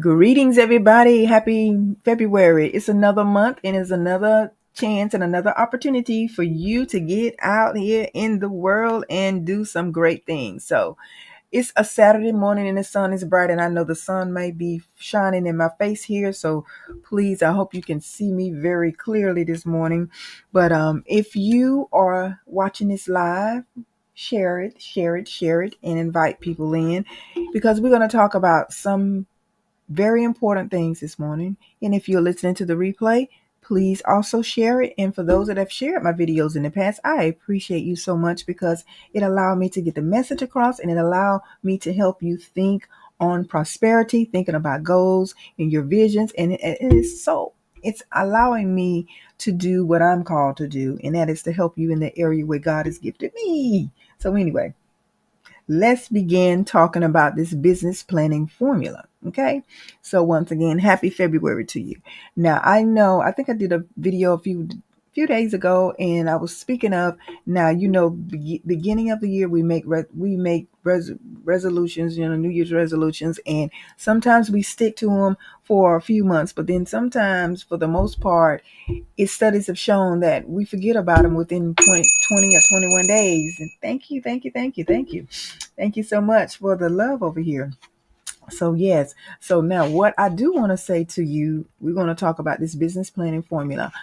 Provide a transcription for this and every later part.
Greetings, everybody. Happy February. It's another month and it's another chance and another opportunity for you to get out here in the world and do some great things. So it's a Saturday morning and the sun is bright, and I know the sun may be shining in my face here. So please, I hope you can see me very clearly this morning. But if you are watching this live, share it, and invite people in because we're going to talk about some very important things this morning. And if you're listening to the replay, please also share it. And for those that have shared my videos in the past, I appreciate you so much because it allowed me to get the message across and it allowed me to help you think on prosperity, thinking about goals and your visions. And it's allowing me to do what I'm called to do, and that is to help you in the area where God has gifted me. So anyway, let's begin talking about this business planning formula. Okay. So once again, happy February to you. Now, I think I did a video a few days ago, and I was speaking of, now, beginning of the year, we make resolutions, New Year's resolutions, and sometimes we stick to them for a few months, but then sometimes, for the most part, its studies have shown that we forget about them within 20 or 21 days. And thank you so much for the love over here. So yes, so now what I do want to say to you, we're going to talk about this business planning formula.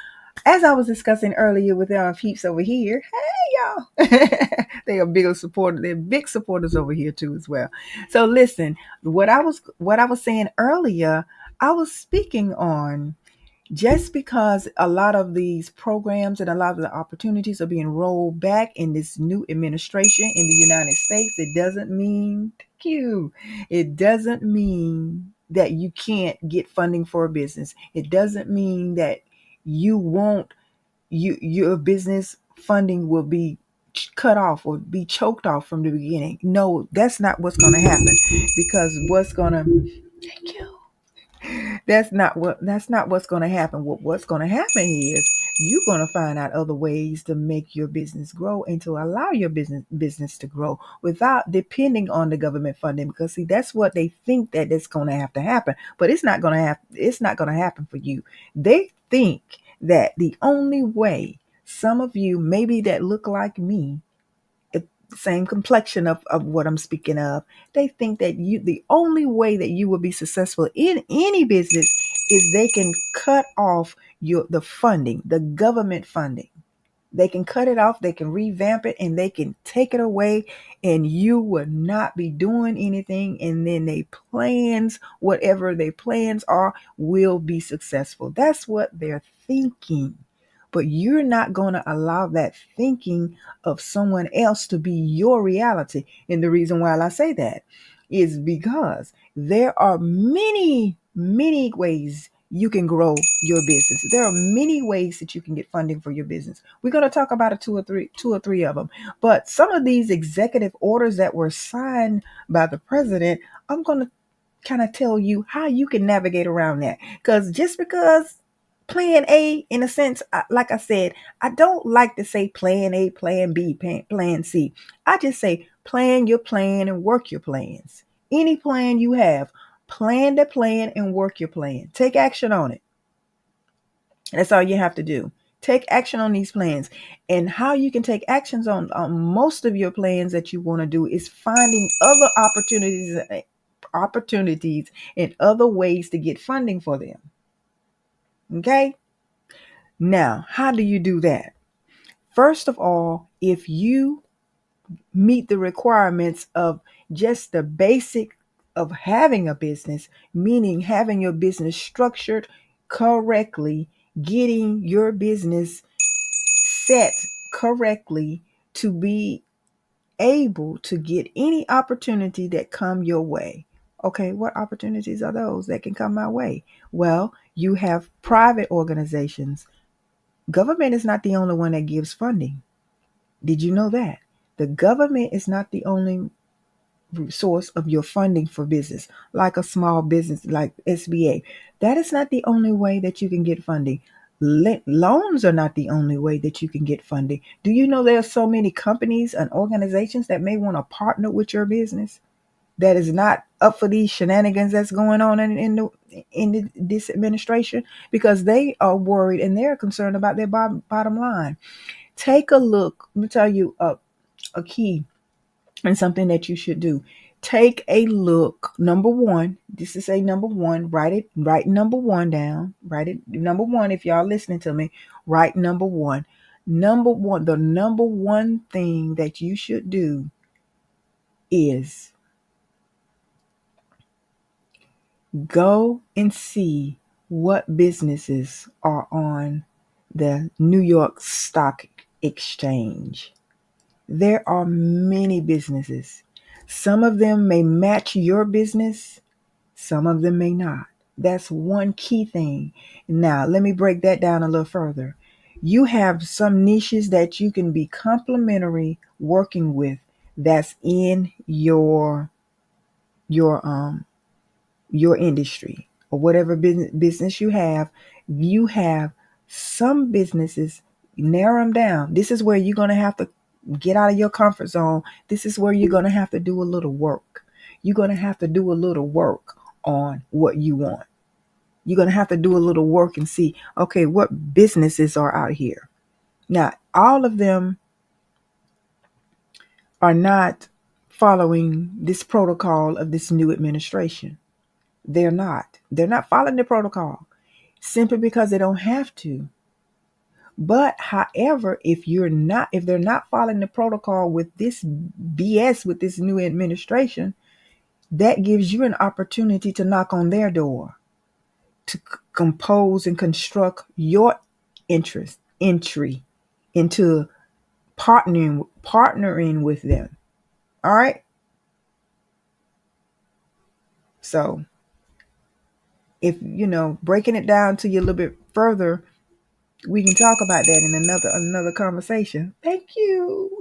As I was discussing earlier with our peeps over here, hey y'all, they are big supporters. They're big supporters over here too as well. So listen, what I was saying earlier, I was speaking on, just because a lot of these programs and a lot of the opportunities are being rolled back in this new administration in the United States, it doesn't mean, thank you, it doesn't mean that you can't get funding for a business. It doesn't mean that you won't, your business funding will be cut off or be choked off from the beginning. No, that's not what's going to happen, because thank you, that's not what's going to happen. What's going to happen is you're going to find out other ways to make your business grow and to allow your business to grow without depending on the government funding. Because see, that's what they think that it's going to have to happen, but it's not going to happen for you. They think that the only way, some of you maybe that look like me, same complexion of what I'm speaking of, they think that the only way that you will be successful in any business is they can cut off the funding, the government funding. They can cut it off, they can revamp it, and they can take it away, and you will not be doing anything. And then whatever their plans are, will be successful. That's what they're thinking. But you're not going to allow that thinking of someone else to be your reality. And the reason why I say that is because there are many, many ways you can grow your business. There are many ways that you can get funding for your business. We're going to talk about two or three of them. But some of these executive orders that were signed by the president, I'm going to kind of tell you how you can navigate around that. Because just because plan A, in a sense, like I said, I don't like to say plan A, plan B, plan C. I just say plan your plan and work your plans. Any plan you have, plan the plan and work your plan. Take action on it. That's all you have to do. Take action on these plans. And how you can take actions on most of your plans that you want to do is finding other opportunities and other ways to get funding for them. Okay? Now, how do you do that? First of all, if you meet the requirements of just the basic of having a business, meaning having your business structured correctly, getting your business set correctly to be able to get any opportunity that come your way. Okay, what opportunities are those that can come my way? Well, you have private organizations. Government is not the only one that gives funding. Did you know that? The government is not the only source of your funding for business, like a small business like SBA. That is not the only way that you can get funding. Loans are not the only way that you can get funding. Do you know there are so many companies and organizations that may want to partner with your business? that is not up for these shenanigans that's going on this administration, because they are worried and they're concerned about their bottom line. Take a look. Let me tell you a key and something that you should do. Take a look. Number one, this is a number one. Write number one down. Write it number one. If y'all listening to me, write number one. Number one, the number one thing that you should do is go and see what businesses are on the New York Stock Exchange. There are many businesses. Some of them may match your business, some of them may not. That's one key thing. Now, let me break that down a little further. You have some niches that you can be complementary working with that's in your your industry or whatever business you have. You have some businesses, narrow them down. This is where you're going to have to get out of your comfort zone. This is where you're going to have to do a little work. You're going to have to do a little work on what you want. You're going to have to do a little work and see, okay, what businesses are out here. Now, all of them are not following this protocol of this new administration. They're not. They're not following the protocol simply because they don't have to. But however, if they're not following the protocol with this BS, with this new administration, that gives you an opportunity to knock on their door, to compose and construct your entry into partnering with them. All right. So if breaking it down to you a little bit further, we can talk about that in another conversation. Thank you.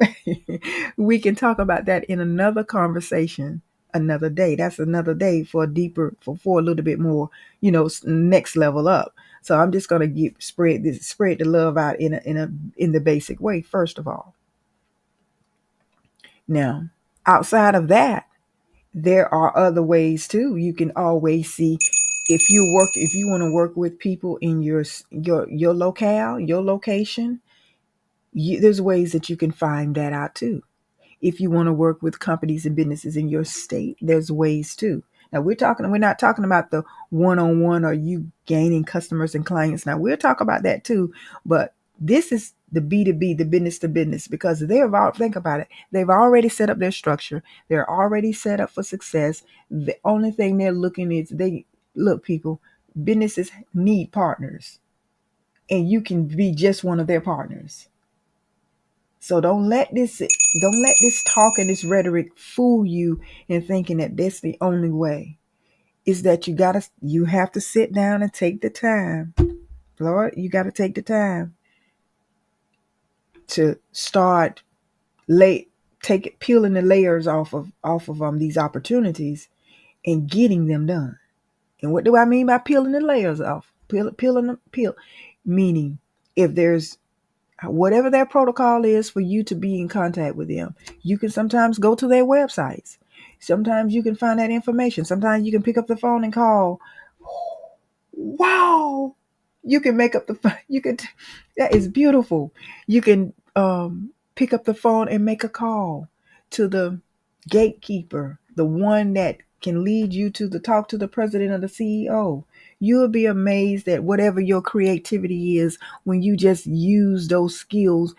We can talk about that in another conversation another day. That's another day for a little bit more, next level up. So I'm just gonna spread the love out in the basic way, first of all. Now, outside of that, there are other ways too. You can always see if you want to work with people in your locale, your location. There's ways that you can find that out too. If you want to work with companies and businesses in your state, there's ways too. Now we're not talking about the one-on-one or you gaining customers and clients. Now we'll talk about that too, but this is the B2B, the business to business, because think about it. They've already set up their structure. They're already set up for success. The only thing they're looking is people, businesses need partners, and you can be just one of their partners. So don't let this talk and this rhetoric fool you in thinking that that's the only way. Is that you have to sit down and take the time. Lord, you got to take the time to start peeling the layers off of these opportunities and getting them done. And what do I mean by peeling the layers off? Meaning if there's whatever their protocol is for you to be in contact with them, you can sometimes go to their websites. Sometimes you can find that information. Sometimes you can pick up the phone and call. Wow. You can make up that is beautiful. You can pick up the phone and make a call to the gatekeeper, the one that can lead you to talk to the president or the CEO. You'll be amazed at whatever your creativity is when you just use those skills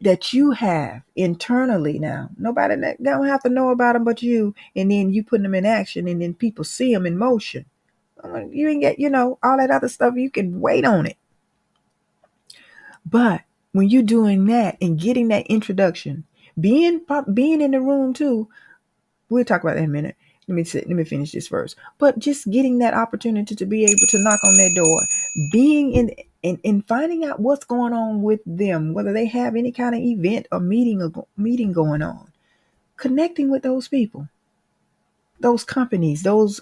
that you have internally. Now, nobody don't have to know about them but you, and then you put them in action, and then people see them in motion. You ain't get, all that other stuff, you can wait on it. But when you're doing that and getting that introduction, being in the room too, we'll talk about that in a minute. Let me finish this first. But just getting that opportunity to be able to knock on their door, being in finding out what's going on with them, whether they have any kind of event or meeting going on, connecting with those people, those companies, those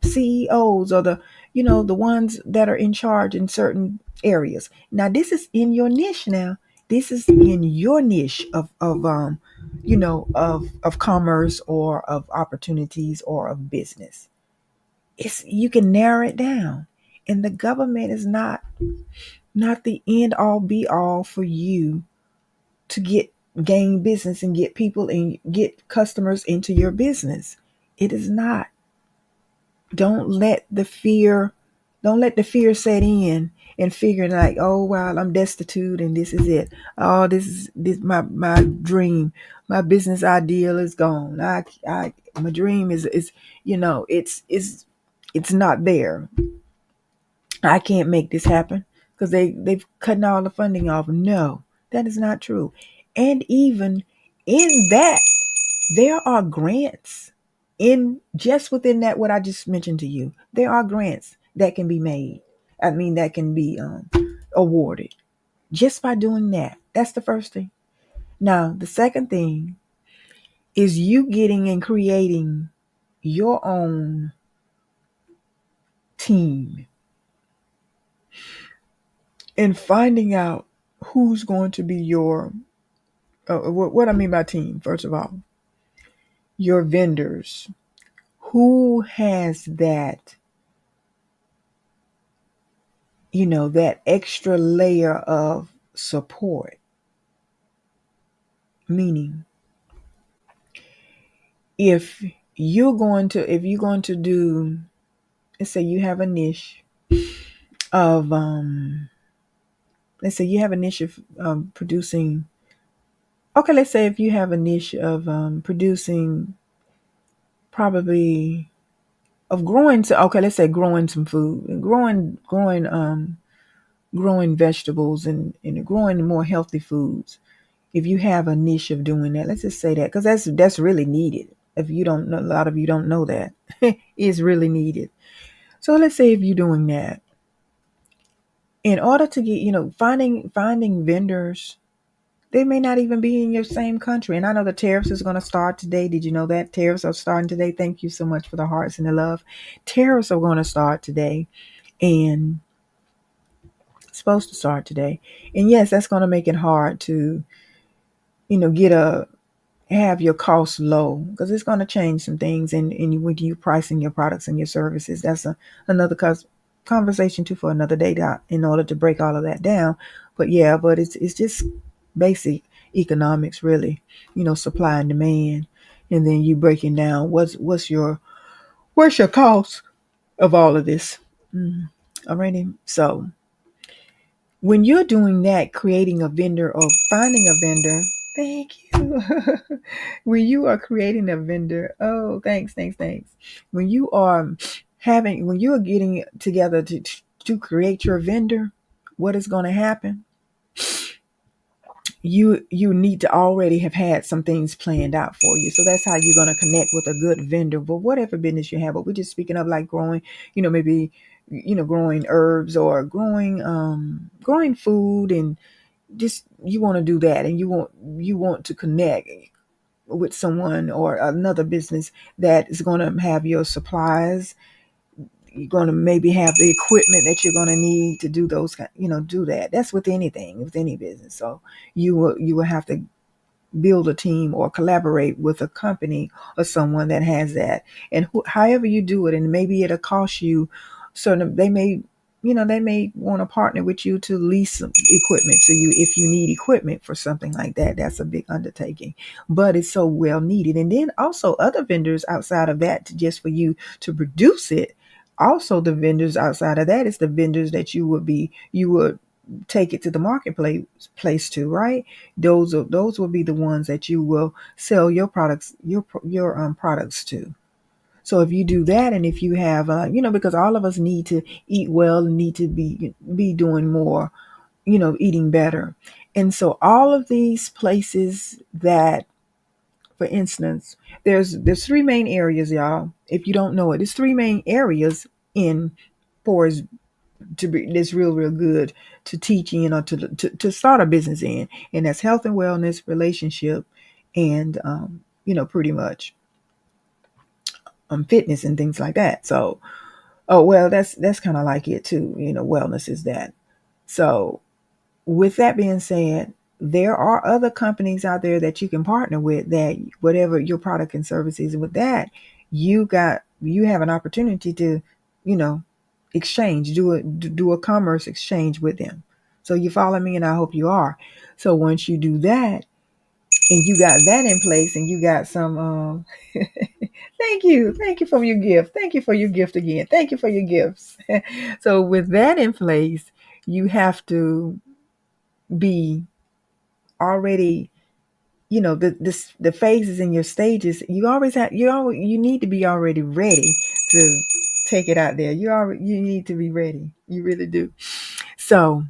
CEOs, or the ones that are in charge in certain areas. Now, this is in your niche. Now, this is in your niche of of commerce or of opportunities or of business. It's you can narrow it down. And the government is not the end all be all for you to gain business and get people and get customers into your business. It is not. Don't let the fear don't let the fear set in and figure like, oh wow, I'm destitute and this is it. Oh, this my dream. My business ideal is gone. I my dream is it's not there. I can't make this happen because they've cutting all the funding off. No, that is not true. And even in that, there are grants in just within that what I just mentioned to you. There are grants that can be made. I mean, that can be awarded just by doing that. That's the first thing. Now, the second thing is you getting and creating your own team and finding out who's going to be your what I mean by team, first of all, your vendors. Who has that, that extra layer of support? Meaning, if you're going to do, let's say you have a niche of, let's say you have a niche of producing, okay, let's say if you have a niche of producing probably of growing to okay let's say growing some food and growing vegetables and growing more healthy foods. If you have a niche of doing that, let's just say that because that's really needed. If you don't know, a lot of you don't know that it's really needed. So let's say if you're doing that, in order to get finding vendors, they may not even be in your same country. And I know the tariffs is going to start today. Did you know that tariffs are starting today? Thank you so much for the hearts and the love. Tariffs are going to start today, and supposed to start today. And yes, that's going to make it hard to, get have your costs low because it's going to change some things. And when you pricing your products and your services, that's another conversation too for another day in order to break all of that down. But yeah, but it's just basic economics really, supply and demand. And then you breaking down what's your cost of all of this. Alrighty. So when you're doing that, creating a vendor or finding a vendor, thank you. When you are creating a vendor, oh, thanks. When you are when you are getting together to create your vendor, what is going to happen? You need to already have had some things planned out for you. So that's how you're going to connect with a good vendor for whatever business you have. But we're just speaking of like growing, maybe growing herbs or growing food, and just you want to do that, and you want to connect with someone or another business that is going to have your supplies. You're going to maybe have the equipment that you're going to need to do those do that. That's with anything, with any business. So you will have to build a team or collaborate with a company or someone that has that. And however you do it, and maybe it'll cost you certain, they may want to partner with you to lease some equipment to you if you need equipment for something like that. That's a big undertaking, but it's so well needed. And then also other vendors outside of that just for you to produce it. Also the vendors outside of that is the vendors that you would take it to the marketplace place to, right? Those will be the ones that you will sell your products your products to. So if you do that, and if you have because all of us need to eat well and need to be doing more, eating better. And so all of these places that, for instance, there's three main areas, y'all. If you don't know it, there's three main areas in for to be this real good to teach in or to start a business in, and that's health and wellness, relationship, and pretty much fitness and things like that. So oh well, that's kind of like it too. Wellness is that. So with that being said, there are other companies out there that you can partner with, that whatever your product and service is, with that, you have an opportunity to, you know, exchange, do a commerce exchange with them. So you follow me, and I hope you are. So once you do that, and you got that in place, and you got some thank you for your gift, thank you for your gift again, thank you for your gifts. So with that in place, you have to be already, the phases and your stages. You need to be already ready to take it out there. You need to be ready, you really do. So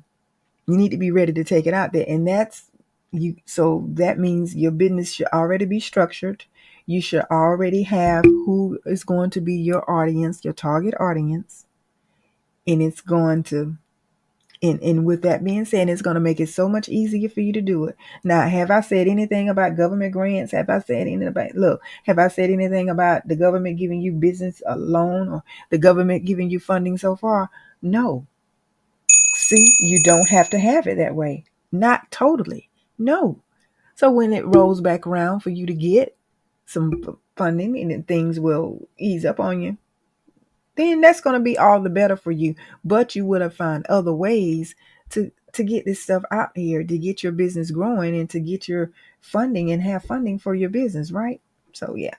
you need to be ready to take it out there. And that's you. So that means your business should already be structured. You should already have who is going to be your audience, your target audience. And it's going to, and with that being said, it's going to make it so much easier for you to do it. Now, have I said anything about government grants? Have I said anything about the government giving you business a loan, or the government giving you funding so far? No. See, you don't have to have it that way. Not totally. No. So when it rolls back around for you to get some funding, and then things will ease up on you, then that's going to be all the better for you. But you would have found other ways to get this stuff out here, to get your business growing, and to get your funding and have funding for your business, right? So yeah.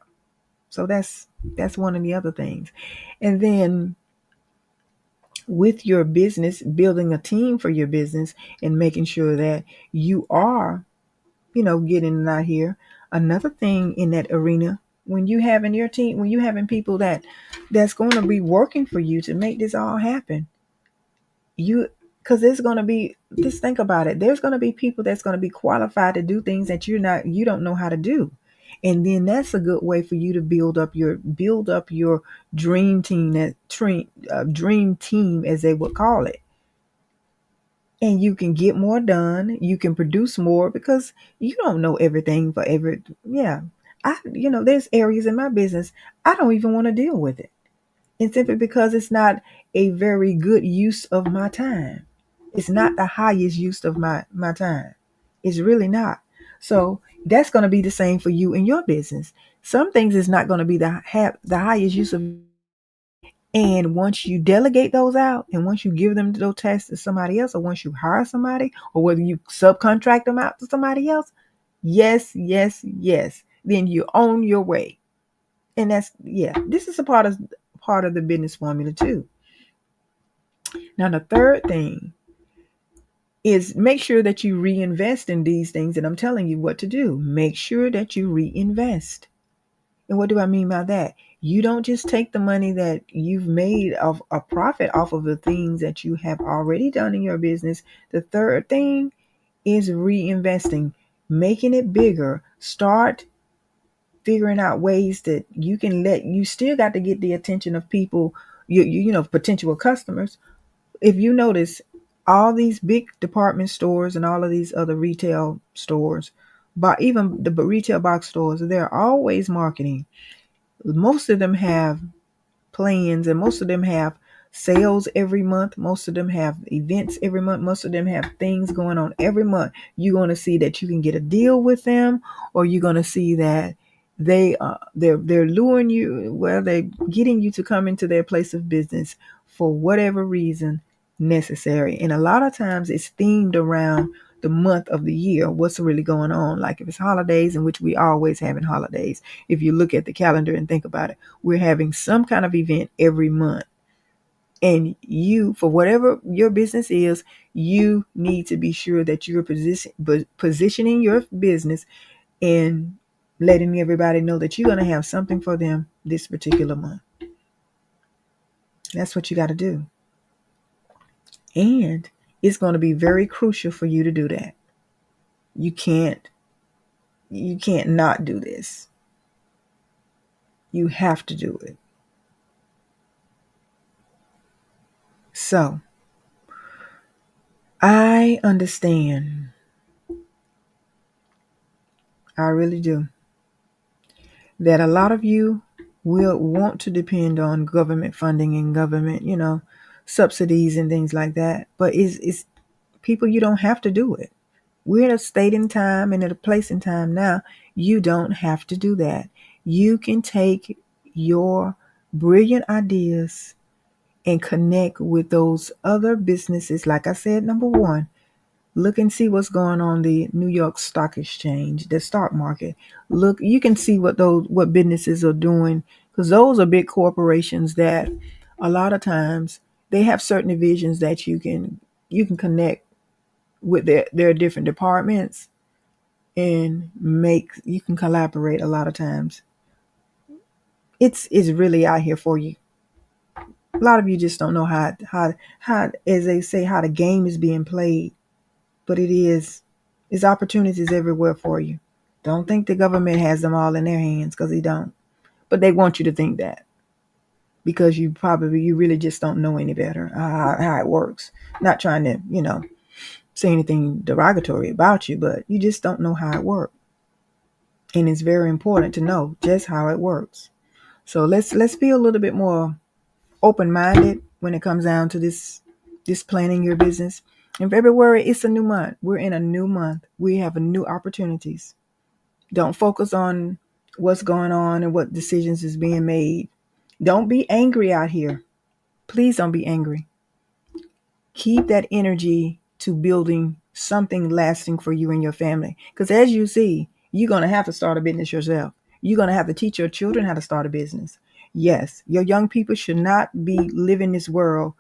So that's one of the other things. And then with your business, building a team for your business and making sure that you are, getting it out here. Another thing in that arena, when you having your team, when you having people that's going to be working for you to make this all happen, you because there's going to be, just think about it, there's going to be people that's going to be qualified to do things that you don't know how to do. And then that's a good way for you to build up your dream team, dream team, as they would call it. And you can get more done, you can produce more, because you don't know everything for every. Yeah, there's areas in my business I don't even want to deal with it, and simply because it's not a very good use of my time. It's not the highest use of my time. It's really not. So that's going to be the same for you in your business. Some things is not going to be the highest use of. And once you delegate those out, and once you give them those tasks to somebody else, or once you hire somebody, or whether you subcontract them out to somebody else, yes, yes, yes, then you're on your way. And this is a part of the business formula too. Now, the third thing is, make sure that you reinvest in these things that I'm telling you what to do. Make sure that you reinvest. And what do I mean by that? You don't just take the money that you've made of a profit off of the things that you have already done in your business. The third thing is reinvesting, making it bigger. Start figuring out ways that you still got to get the attention of people, potential customers. If you notice, all these big department stores and all of these other retail stores, but even the retail box stores, they're always marketing. Most of them have plans, and most of them have sales every month. Most of them have events every month. Most of them have things going on every month. You're going to see that you can get a deal with them, or you're going to see that they're luring you, well, they're getting you to come into their place of business for whatever reason necessary. And a lot of times it's themed around the month of the year, what's really going on. Like if it's holidays, in which we always having holidays. If you look at the calendar and think about it, we're having some kind of event every month. And you, for whatever your business is, you need to be sure that you're positioning your business and letting everybody know that you're going to have something for them this particular month. That's what you got to do. And it's going to be very crucial for you to do that. You can't not do this. You have to do it. So, I understand. I really do. That a lot of you will want to depend on government funding and government, subsidies and things like that. But it's people, you don't have to do it. We're at a state in time and at a place in time now. You don't have to do that. You can take your brilliant ideas and connect with those other businesses. Like I said, number one, look and see what's going on the New York Stock Exchange, the stock market. Look, you can see what businesses are doing, because those are big corporations that a lot of times they have certain divisions that you can connect with their different departments and make you can collaborate a lot of times. It's really out here for you. A lot of you just don't know how as they say how the game is being played, but it is. There's opportunities everywhere for you. Don't think the government has them all in their hands, because they don't. But they want you to think that, because you really just don't know any better how it works. Not trying to say anything derogatory about you, but you just don't know how it works. And it's very important to know just how it works. So let's be a little bit more open-minded when it comes down to this planning your business. In February, it's a new month. We're in a new month. We have a new opportunities. Don't focus on what's going on and what decisions is being made. Don't be angry out here. Please don't be angry. Keep that energy to building something lasting for you and your family. Because as you see, you're going to have to start a business yourself. You're going to have to teach your children how to start a business. Yes, your young people should not be living this world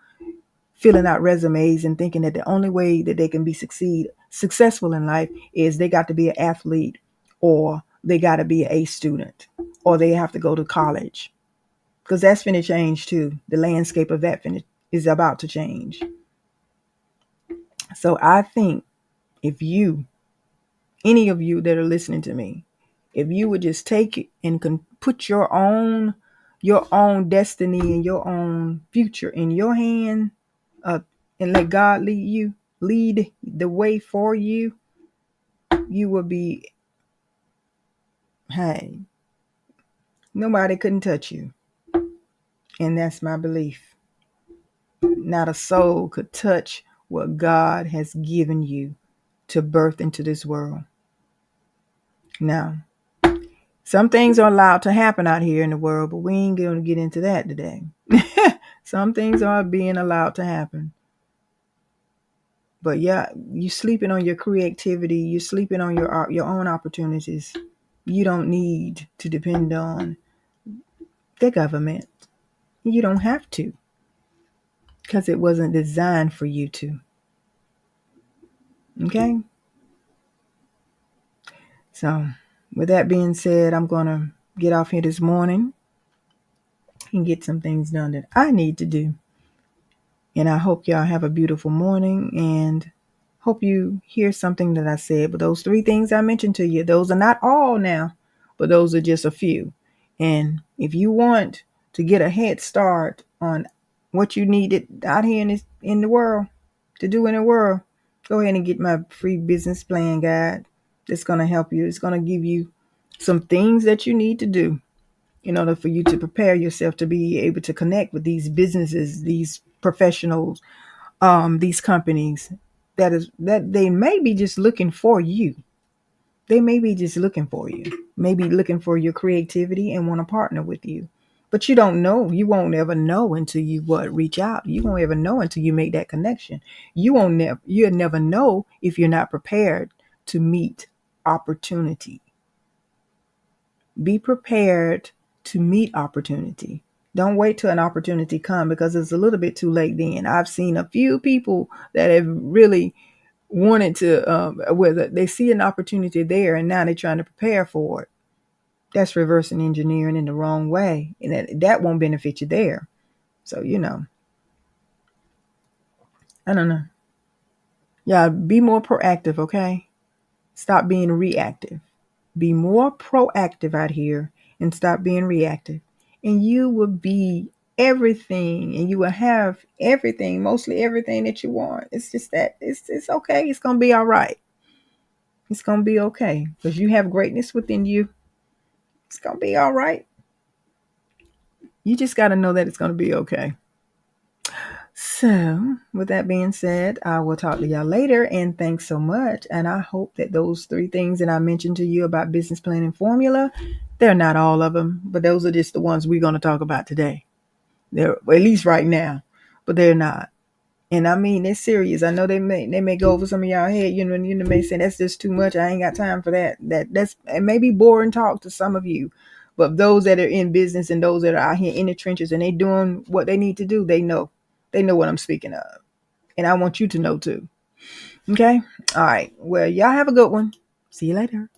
filling out resumes and thinking that the only way that they can be successful in life is they got to be an athlete, or they got to be an A student, or they have to go to college. Because that's finna change too. The landscape of that is about to change. So I think if any of you that are listening to me, if you would just take it and put your own destiny and your own future in your hand, uh, and let God lead the way for you, you will be, hey, nobody couldn't touch you. And that's my belief. Not a soul could touch what God has given you to birth into this world. Now, some things are allowed to happen out here in the world, but we ain't going to get into that today. Some things are being allowed to happen. But yeah, you sleeping on your creativity. You're sleeping on your own opportunities. You don't need to depend on the government. You don't have to, because it wasn't designed for you to. Okay? So, with that being said, I'm going to get off here this morning and get some things done that I need to do. And I hope y'all have a beautiful morning, and hope you hear something that I said. But those 3 things I mentioned to you, those are not all now, but those are just a few. And if you want to get a head start on what you needed out here in the world, to do in the world, go ahead and get my free business plan guide. That's going to help you. It's going to give you some things that you need to do in order for you to prepare yourself to be able to connect with these businesses, these professionals, these companies that they may be just looking for you. They may be just looking for you, maybe looking for your creativity and want to partner with you. But you don't know. You won't ever know until you reach out. You won't ever know until you make that connection. You'll never know if you're not prepared to meet opportunity. Be prepared to meet opportunity. Don't wait till an opportunity come, because it's a little bit too late then. I've seen a few people that have really wanted to, whether they see an opportunity there and now they're trying to prepare for it. That's reversing engineering in the wrong way, and that won't benefit you there. So, I don't know. Yeah, be more proactive, okay? Stop being reactive. Be more proactive out here and stop being reactive. And you will be everything, and you will have everything, mostly everything that you want. It's just that it's okay. It's going to be all right. It's going to be okay, because you have greatness within you. It's going to be all right. You just got to know that it's going to be okay. So, with that being said, I will talk to y'all later, and thanks so much. And I hope that those 3 things that I mentioned to you about business planning formula, they're not all of them, but those are just the ones we're going to talk about today. They're at least right now, but they're not. And I mean, it's serious. I know they may go over some of y'all head. You may say that's just too much. I ain't got time for that. That's it may be boring talk to some of you, but those that are in business and those that are out here in the trenches and they doing what they need to do, they know what I'm speaking of, and I want you to know too. Okay, all right. Well, y'all have a good one. See you later.